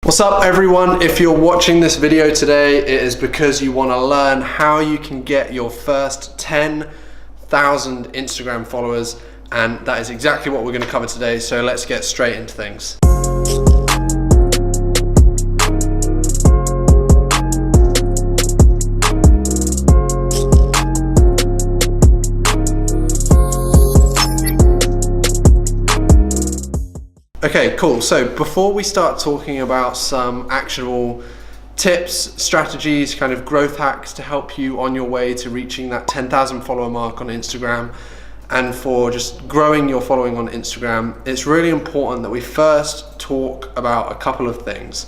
What's up everyone? If you're watching this video today, it is because you want to learn how you can get your first 10,000 Instagram followers, and that is exactly what we're going to cover today. So let's get straight into things. Okay, cool. So before we start talking about some actionable tips, strategies, kind of growth hacks to help you on your way to reaching that 10,000 follower mark on Instagram and for just growing your following on Instagram, it's really important that we first talk about a couple of things.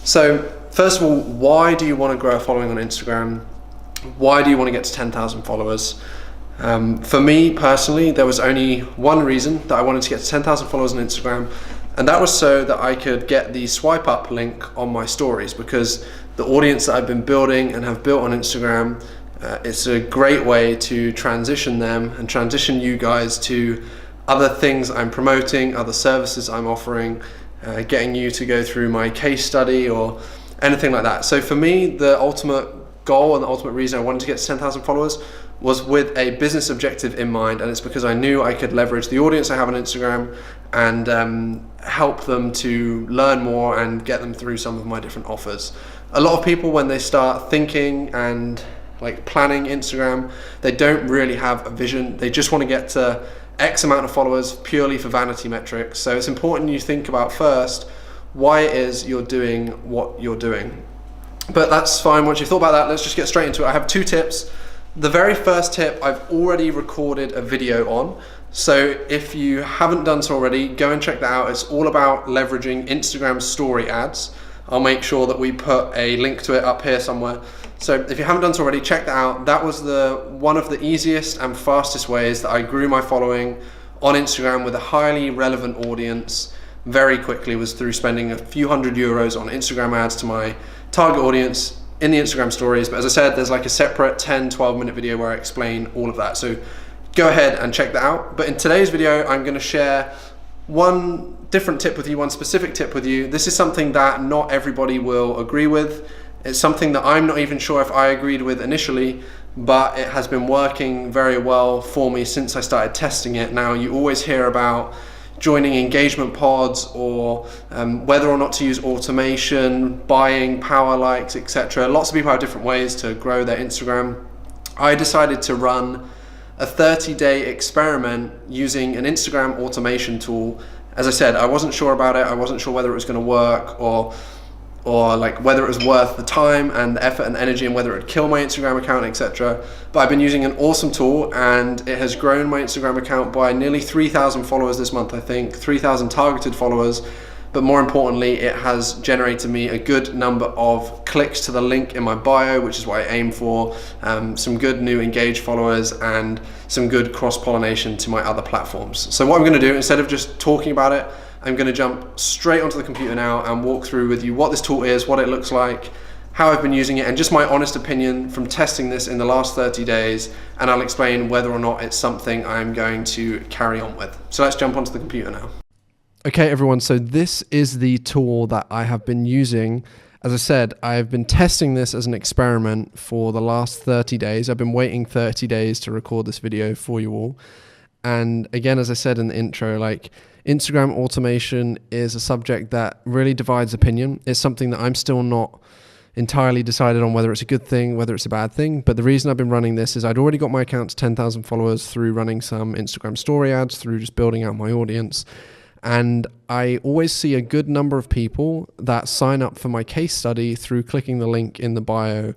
So first of all, why do you want to grow a following on Instagram? Why do you want to get to 10,000 followers? For me personally, there was only one reason that I wanted to get to 10,000 followers on Instagram, and that was so that I could get the swipe up link on my stories, because the audience that I've been building and have built on Instagram, it's a great way to transition them and transition you guys to other things I'm promoting, other services I'm offering, getting you to go through my case study or anything like that. So for me, the ultimate goal and the ultimate reason I wanted to get to 10,000 followers was with a business objective in mind, and it's because I knew I could leverage the audience I have on Instagram and help them to learn more and get them through some of my different offers. A lot of people, when they start thinking and like planning Instagram, they don't really have a vision. They just want to get to X amount of followers purely for vanity metrics. So it's important you think about first why it is you're doing what you're doing. But that's fine. Once you've thought about that, let's just get straight into it. I have two tips. The very first tip I've already recorded a video on, so if you haven't done so already, go and check that out. It's all about leveraging Instagram story ads. I'll make sure that we put a link to it up here somewhere. So if you haven't done so already, check that out. That was one of the easiest and fastest ways that I grew my following on Instagram with a highly relevant audience very quickly, was through spending a few €100 on Instagram ads to my target audience in the Instagram stories. But as I said, there's like a separate 10-12 minute video where I explain all of that. So go ahead and check that out. But in today's video, I'm going to share one different tip with you, one specific tip with you. This is something that not everybody will agree with. It's something that I'm not even sure if I agreed with initially, but it has been working very well for me since I started testing it. Now, you always hear about joining engagement pods or whether or not to use automation, buying power likes, etc. Lots of people have different ways to grow their Instagram. I decided to run a 30-day experiment using an Instagram automation tool. As I said, I wasn't sure about it. I wasn't sure whether it was going to work or like whether it was worth the time and the effort and energy and whether it would kill my Instagram account, etc. But I've been using an awesome tool, and it has grown my Instagram account by nearly 3,000 followers this month, I think, 3,000 targeted followers. But more importantly, it has generated me a good number of clicks to the link in my bio, which is what I aim for, some good new engaged followers and some good cross-pollination to my other platforms. So what I'm going to do, instead of just talking about it, I'm going to jump straight onto the computer now and walk through with you what this tool is, what it looks like, how I've been using it, and just my honest opinion from testing this in the last 30 days, and I'll explain whether or not it's something I'm going to carry on with. So let's jump onto the computer now. Okay everyone, so this is the tool that I have been using. As I said, I've been testing this as an experiment for the last 30 days. I've been waiting 30 days to record this video for you all. And again, as I said in the intro, like, Instagram automation is a subject that really divides opinion. It's something that I'm still not entirely decided on whether it's a good thing, whether it's a bad thing. But the reason I've been running this is I'd already got my account to 10,000 followers through running some Instagram story ads, through just building out my audience. And I always see a good number of people that sign up for my case study through clicking the link in the bio,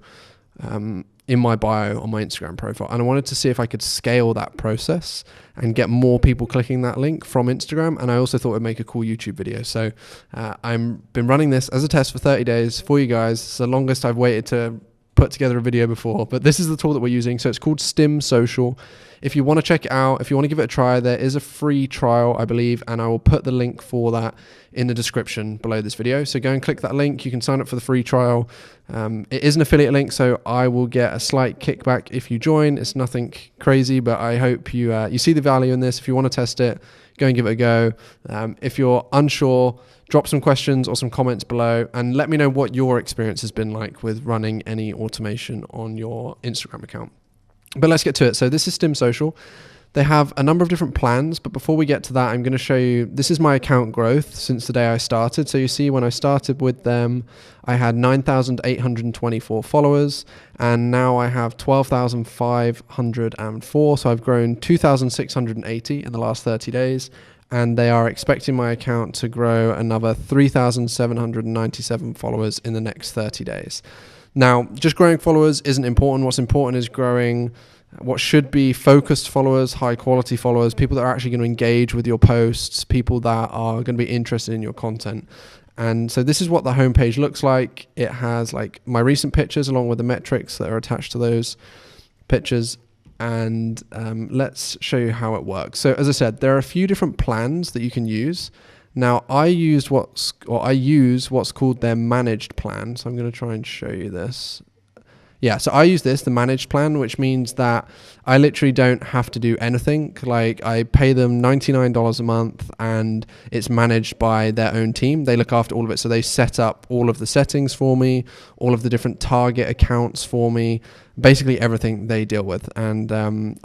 in my bio on my Instagram profile. And I wanted to see if I could scale that process and get more people clicking that link from Instagram. And I also thought it'd make a cool YouTube video. So I've been running this as a test for 30 days for you guys. It's the longest I've waited to put together a video before, but this is the tool that we're using. So it's called Stim Social. If you want to check it out, if you want to give it a try, there is a free trial, I believe, and I will put the link for that in the description below this video. So go and click that link. You can sign up for the free trial. It is an affiliate link, so I will get a slight kickback if you join. It's nothing crazy, but I hope you see the value in this. If you want to test it, go and give it a go. If you're unsure, drop some questions or some comments below and let me know what your experience has been like with running any automation on your Instagram account. But let's get to it. So this is Stim Social. They have a number of different plans, but before we get to that, I'm going to show you, this is my account growth since the day I started. So you see when I started with them, I had 9,824 followers, and now I have 12,504. So I've grown 2,680 in the last 30 days, and they are expecting my account to grow another 3,797 followers in the next 30 days. Now, just growing followers isn't important. What's important is growing what should be focused followers, high quality followers, people that are actually going to engage with your posts, people that are going to be interested in your content. And so this is what the homepage looks like. It has like my recent pictures along with the metrics that are attached to those pictures. And let's show you how it works. So as I said, there are a few different plans that you can use. Now I use what's called their managed plan. So I'm going to try and show you this. Yeah, so I use the managed plan, which means that I literally don't have to do anything. Like I pay them $99 a month and it's managed by their own team. They look after all of it. So they set up all of the settings for me, all of the different target accounts for me, basically everything they deal with. And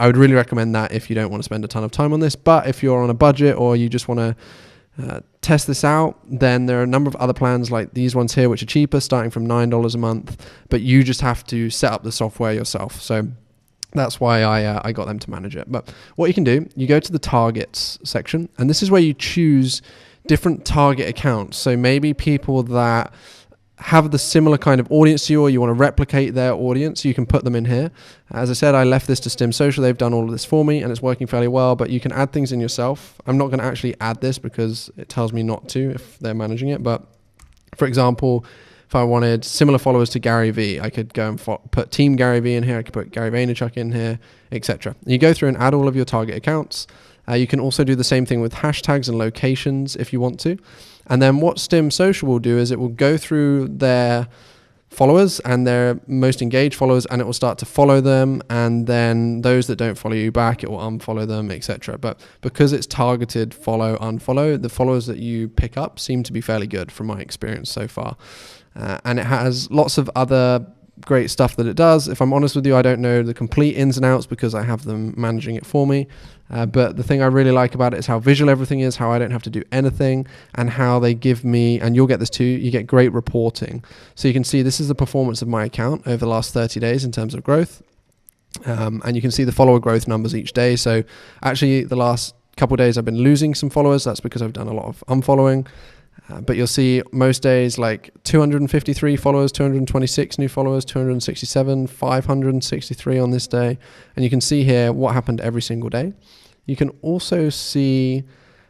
I would really recommend that if you don't want to spend a ton of time on this. But if you're on a budget or you just want to test this out, then there are a number of other plans like these ones here, which are cheaper, starting from $9 a month, but you just have to set up the software yourself. So that's why I got them to manage it. But what you can do, you go to the targets section, and this is where you choose different target accounts. So maybe people that have the similar kind of audience to you, or you want to replicate their audience, you can put them in here. As I said, I left this to Stim Social. They've done all of this for me and it's working fairly well, but you can add things in yourself. I'm not going to actually add this because it tells me not to if they're managing it. But for example, if I wanted similar followers to Gary Vee, I could go and put Team Gary Vee in here. I could put Gary Vaynerchuk in here, etc. You go through and add all of your target accounts. You can also do the same thing with hashtags and locations if you want to. And then what Stim Social will do is it will go through their followers and their most engaged followers, and it will start to follow them. And then those that don't follow you back, it will unfollow them, etc. But because it's targeted follow, unfollow, the followers that you pick up seem to be fairly good from my experience so far. And it has lots of other great stuff that it does. If I'm honest with you, I don't know the complete ins and outs because I have them managing it for me. But the thing I really like about it is how visual everything is, how I don't have to do anything, and how they give me, and you'll get this too, you get great reporting. So you can see this is the performance of my account over the last 30 days in terms of growth. And you can see the follower growth numbers each day. So actually the last couple of days I've been losing some followers. That's because I've done a lot of unfollowing. But you'll see most days like 253 followers, 226 new followers, 267, 563 on this day. And you can see here what happened every single day. You can also see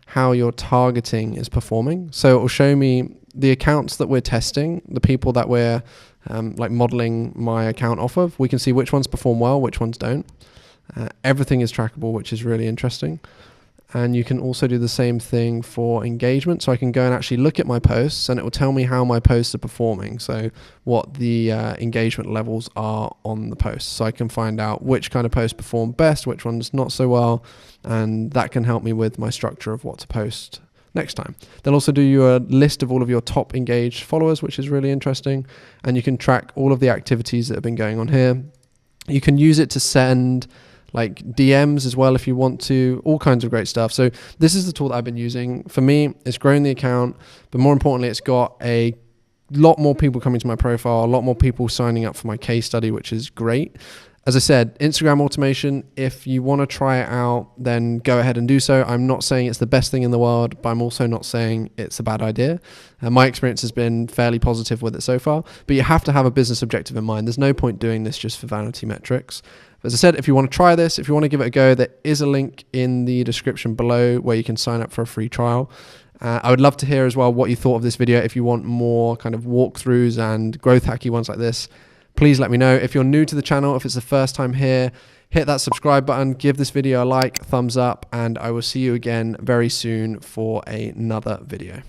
how your targeting is performing. So it will show me the accounts that we're testing, the people that we're like modeling my account off of. We can see which ones perform well, which ones don't. Everything is trackable, which is really interesting. And you can also do the same thing for engagement. So I can go and actually look at my posts and it will tell me how my posts are performing. So what the engagement levels are on the posts. So I can find out which kind of posts perform best, which ones not so well. And that can help me with my structure of what to post next time. They'll also do you a list of all of your top engaged followers, which is really interesting. And you can track all of the activities that have been going on here. You can use it to send like DMs as well if you want to, all kinds of great stuff. So this is the tool that I've been using. For me, it's grown the account, but more importantly, it's got a lot more people coming to my profile, a lot more people signing up for my case study, which is great. As I said, Instagram automation, if you want to try it out, then go ahead and do so. I'm not saying it's the best thing in the world, but I'm also not saying it's a bad idea. My experience has been fairly positive with it so far, but you have to have a business objective in mind. There's no point doing this just for vanity metrics. As I said, if you want to try this, if you want to give it a go, there is a link in the description below where you can sign up for a free trial. I would love to hear as well what you thought of this video. If you want more kind of walkthroughs and growth hacky ones like this, please let me know. If you're new to the channel, if it's the first time here, hit that subscribe button, give this video a like, thumbs up, and I will see you again very soon for another video.